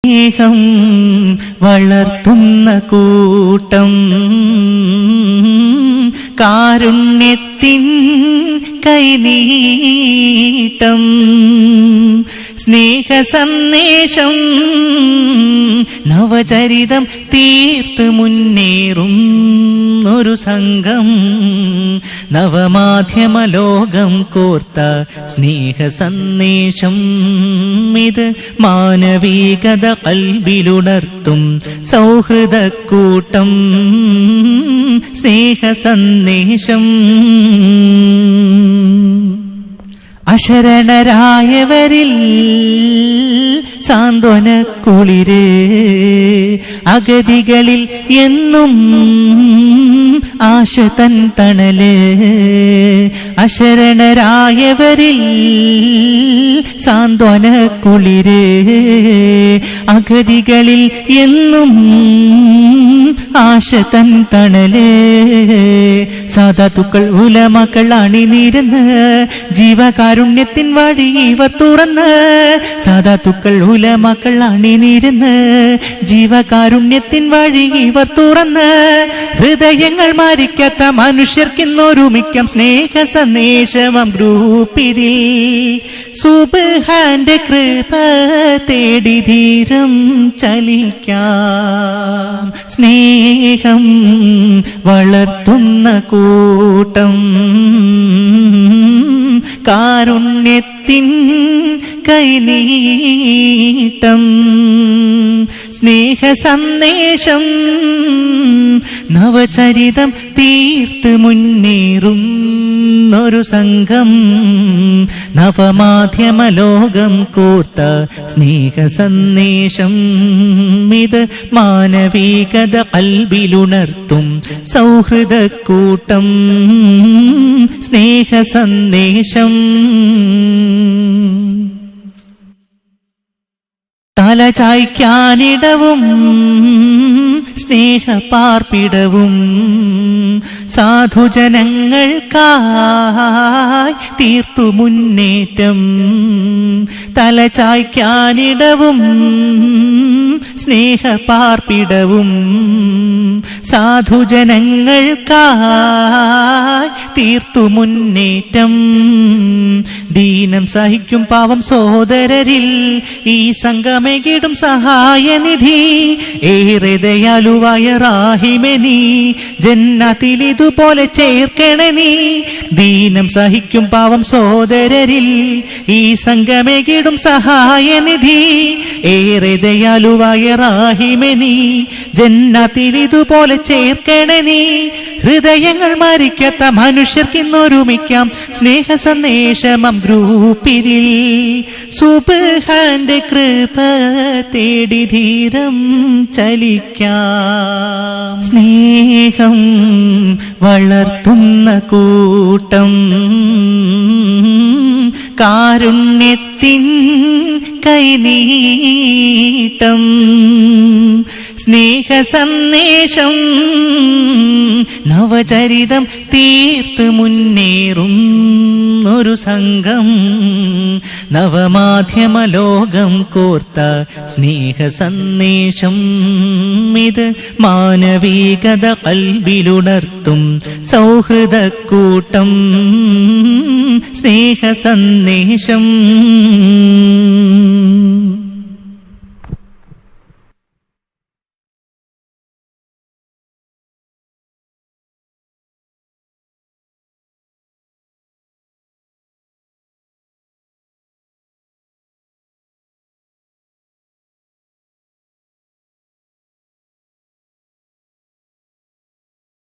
സ്നേഹം വളർത്തുന്ന കൂട്ടം കാരുണ്യത്തിൻ കൈനീട്ടം സ്നേഹ സന്ദേശം നവചരിതം തീർത്ത് മുന്നേറും ഒരു സംഘം നവമാധ്യമലോകം കോർത്ത സ്നേഹ സന്ദേശം ഇത് മാനവികത കൽബിലുണർത്തും സൗഹൃദക്കൂട്ടം സ്നേഹ സന്ദേശം അശരണരായവരിൽ സാന്ത്വനക്കുളിര് അഗതികളിൽ എന്നും ആശ തൻ തണല് അശരണരായവരിൽ സാന്ത്വനക്കുളിര് അഗതികളിൽ എന്നും ആശ തൻ തണല് സാദാത്തുക്കൾ ഉലമക്കൾ അണിനിരന്ന് ജീവകാരുണ്യത്തിൻ വഴി ഇവർ തുറന്ന് സാദാത്തുക്കൾ ഉലമക്കൾ അണിനിരന്ന് ജീവകാരുണ്യത്തിൻ വഴി ഇവർ തുറന്ന് ഹൃദയങ്ങൾ മരിക്കാത്ത മനുഷ്യർക്കിന്നൊരുമിക്കാം സ്നേഹ സന്ദേശമം ഗ്രൂപ്പിതിൽ സുബ്ഹാന്റെ കൃപ തേടി ധീരം ചലിക്കാം സ്നേഹം വളർത്തുന്ന കൂട്ടം കാരുണ്യത്തിൻ കൈനീട്ടം സ്നേഹ സന്ദേശം നവചരിതം തീർത്ത് മുന്നേറും ഒരു സംഘം നവമാധ്യമലോകം കോർത്ത സ്നേഹ സന്ദേശം ഇത് മാനവികത കൽബിലുണർത്തും സൗഹൃദക്കൂട്ടം സ്നേഹ സന്ദേശം തലചായ്ക്കാനിടവും സ്നേഹപാർപ്പിടവും സാധുജനങ്ങൾക്കായി തീർത്തു മുന്നേറ്റം തലചായ്ക്കാനിടവും സ്നേഹപാർപ്പിടവും സാധുജനങ്ങൾക്കായി തീർത്തു മുന്നേറ്റം ദീനം സഹിക്കും പാവം സഹോദരരിൽ ഈ സംഗമേകിടും സഹായനിധി ഏറെ ദയാലുവായ റാഹിമേ നീ ജന്നത്തിൽ ഇതുപോലെ ചേർക്കണേ നീ ദീനം സഹിക്കും പാവം സഹോദരരിൽ ഈ സംഗമേകിടും സഹായനിധി ഏറെ ദയാലുവായ റാഹിമേ നീ ജന്നത്തിൽ ഇതുപോലെ ചേർക്കണേ നീ ഹൃദയങ്ങൾ മരിക്കാത്ത മനുഷ്യർക്കിന്നൊരുമിക്കാം സ്നേഹ സന്ദേശമം ഗ്രൂപ്പിതിൽ സുബ്ഹാന്റെ കൃപ തേടി ധീരം ചലിക്കാം സ്നേഹം വളർത്തുന്ന കൂട്ടം കാരുണ്യത്തിൻ കൈനീട്ടം സ്നേഹ സന്ദേശം നവചരിതം തീർത്ത് മുന്നേറും ഒരു സംഘം നവമാധ്യമലോകം കോർത്ത സ്നേഹ സന്ദേശം ഇത് മാനവികത കൽബിലുണർത്തും സൗഹൃദക്കൂട്ടം സ്നേഹ സന്ദേശം